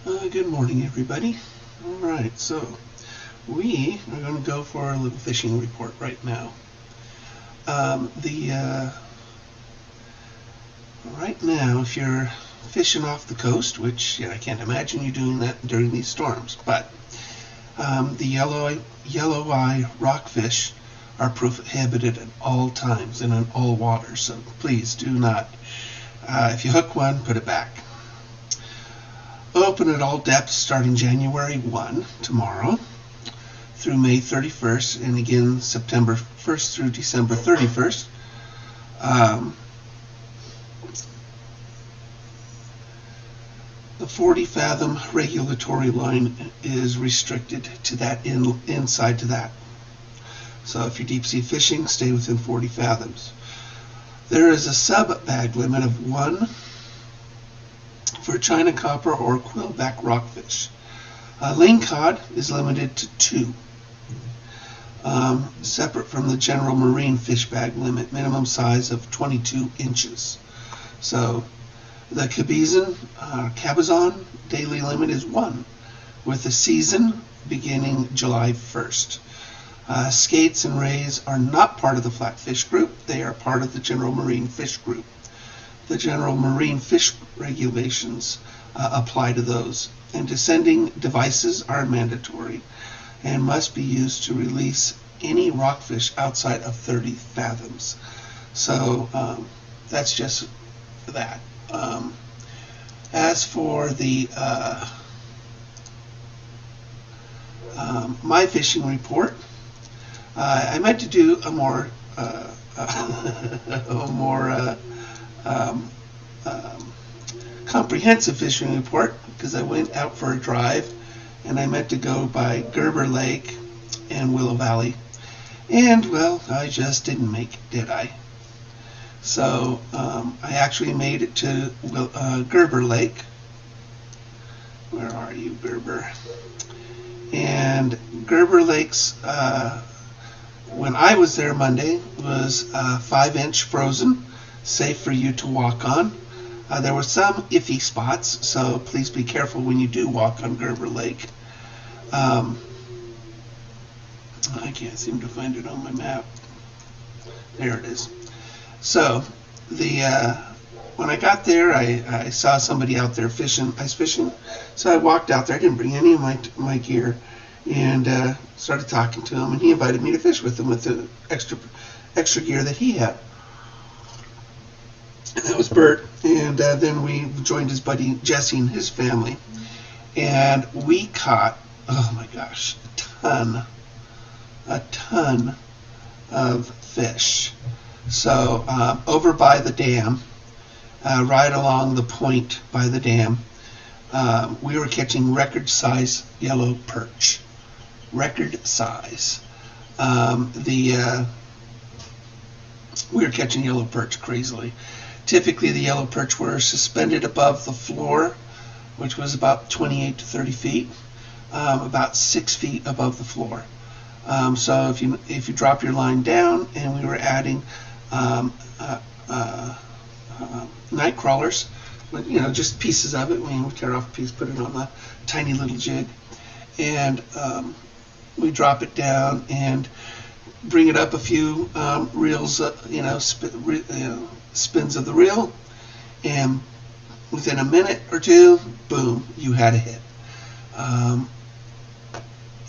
Good morning, everybody. All right, so we are going to go for a little fishing report right now. The Right now, if you're fishing off the coast, which I can't imagine you doing that during these storms, but the yellow eye rockfish are prohibited at all times and in all waters. So please do not. If you hook one, put it back. Open at all depths starting January 1, tomorrow, through May 31st, and again September 1st through December 31st. The 40 fathom regulatory line is restricted to that inside to that. So if you're deep sea fishing, stay within 40 fathoms. There is a sub bag limit of 1 for China copper or quillback rockfish. Lane cod is limited to 2, separate from the general marine fish bag limit, minimum size of 22 inches. So the cabezon daily limit is 1, with the season beginning July 1st. Skates and rays are not part of the flatfish group. They are part of the general marine fish group. The general marine fish regulations apply to those, and descending devices are mandatory and must be used to release any rockfish outside of 30 fathoms. So that's just that. As for the my fishing report, I meant to do a more comprehensive fishing report because I went out for a drive and I meant to go by Gerber Lake and Willow Valley, and well, I just didn't make it, did I? So I actually made it to Gerber Lake. Where are you, Gerber? And Gerber Lake's, when I was there Monday, was 5-inch frozen, safe for you to walk on. There were some iffy spots, so please be careful when you do walk on Gerber Lake. I can't seem to find it on my map. There it is. So when I got there, I saw somebody out there fishing, ice fishing. So I walked out there. I didn't bring any of my gear, and started talking to him. And he invited me to fish with him with the extra gear that he had. And that was Bert. And then we joined his buddy Jesse and his family, and we caught, oh my gosh, a ton of fish. So over by the dam, right along the point by the dam, we were catching record size yellow perch. Record size. We were catching yellow perch crazily. Typically the yellow perch were suspended above the floor, which was about 28 to 30 feet, about 6 feet above the floor. So if you drop your line down, and we were adding night crawlers, just pieces of it. We would tear off a piece, put it on a tiny little jig, and we drop it down and bring it up a few reels, spins of the reel, and within a minute or two, boom, you had a hit.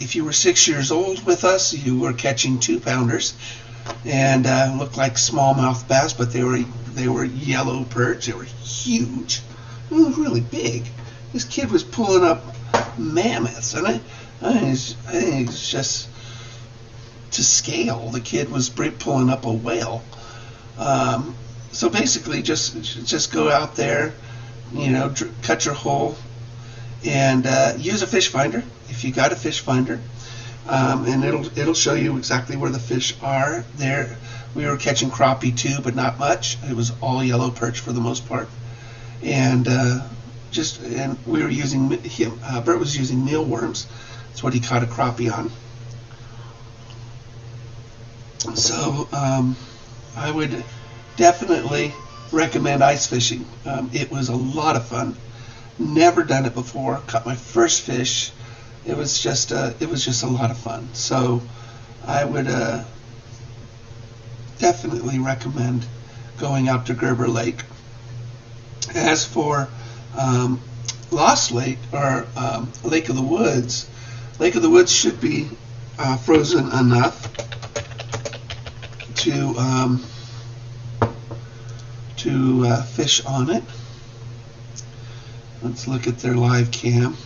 If you were 6 years old with us, you were catching 2-pounders, and looked like smallmouth bass, but they were yellow perch. They were huge. It was really big. This kid was pulling up mammoths, and I think it's just to scale. The kid was pulling up a whale. So basically, just go out there, cut your hole, and use a fish finder if you got a fish finder, and it'll show you exactly where the fish are. There, we were catching crappie too, but not much. It was all yellow perch for the most part, and we were using Bert was using mealworms. That's what he caught a crappie on. So I would definitely recommend ice fishing. It was a lot of fun. Never done it before. Caught my first fish. It was just a lot of fun. So I would definitely recommend going out to Gerber Lake. As for Lost Lake, or Lake of the Woods, Lake of the Woods should be frozen enough to fish on it. Let's look at their live cam.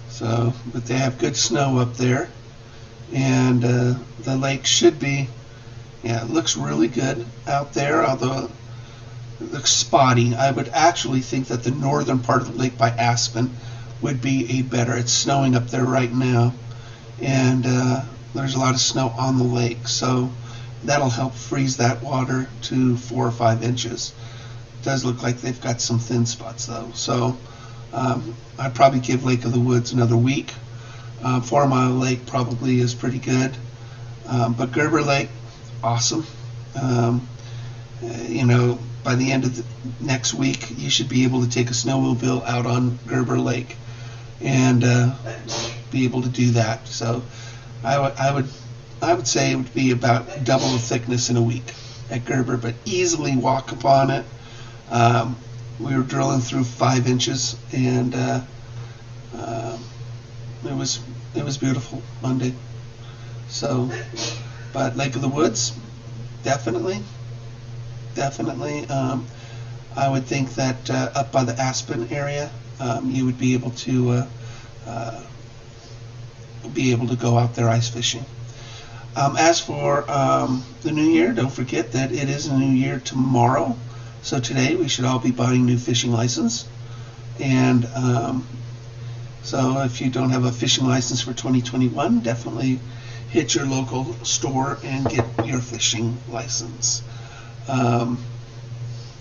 So, but they have good snow up there, and the lake should be, yeah, it looks really good out there, although it looks spotty. I would actually think that the northern part of the lake by Aspen would be a better. It's snowing up there right now, and there's a lot of snow on the lake, so that'll help freeze that water to 4 or 5 inches. It does look like they've got some thin spots though, so I'd probably give Lake of the Woods another week. 4 Mile Lake probably is pretty good, but Gerber Lake, awesome. You know, by the end of the next week, you should be able to take a snowmobile out on Gerber Lake and be able to do that. So I would say it would be about double the thickness in a week at Gerber, but easily walk upon it. We were drilling through 5 inches, and it was beautiful Monday. So, but Lake of the Woods, definitely. I would think that up by the Aspen area, you would be able to go out there ice fishing. As for the new year, don't forget that it is a new year tomorrow. So today we should all be buying new fishing license. And so if you don't have a fishing license for 2021, definitely hit your local store and get your fishing license. I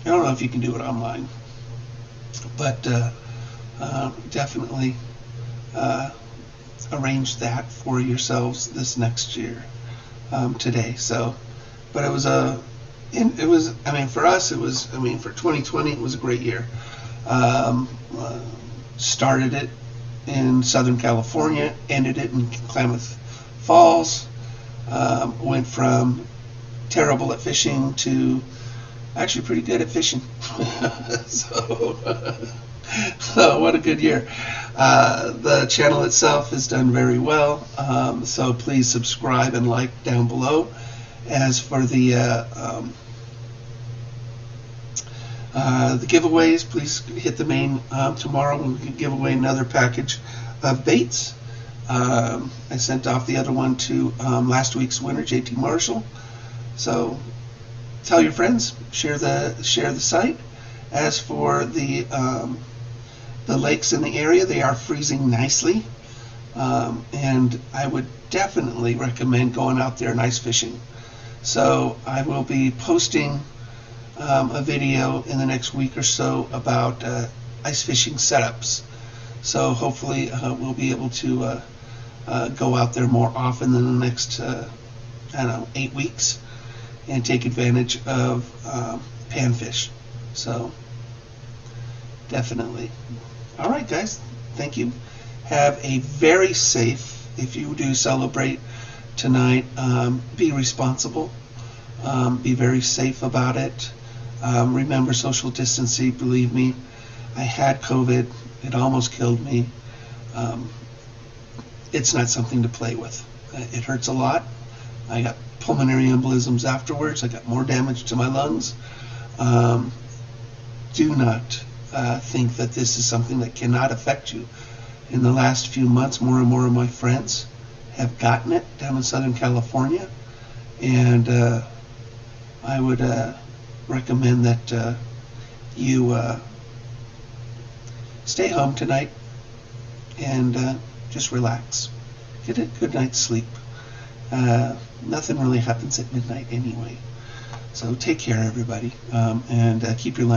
don't know if you can do it online, but definitely arrange that for yourselves this next year today. So, but it was I mean, for us, it was, I mean, for 2020, it was a great year. Started it in Southern California, ended it in Klamath Falls, went from terrible at fishing to actually pretty good at fishing. So what a good year. The channel itself has done very well, so please subscribe and like down below. As for the giveaways, please hit the main. Tomorrow we can give away another package of baits. I sent off the other one to last week's winner, JT Marshall. So tell your friends, share the site. As for the lakes in the area, they are freezing nicely, and I would definitely recommend going out there and ice fishing. So I will be posting a video in the next week or so about ice fishing setups. So hopefully we'll be able to go out there more often than the next, I don't know, 8 weeks, and take advantage of panfish. So definitely. All right, guys. Thank you. Have a very safe, if you do celebrate tonight, be responsible. Be very safe about it. Remember social distancing. Believe me, I had COVID. It almost killed me. It's not something to play with. It hurts a lot. I got pulmonary embolisms afterwards. I got more damage to my lungs. Do not think that this is something that cannot affect you. In the last few months, more and more of my friends have gotten it down in Southern California, and I would recommend that you stay home tonight and just relax. Get a good night's sleep. Nothing really happens at midnight anyway. So take care, everybody, and keep your line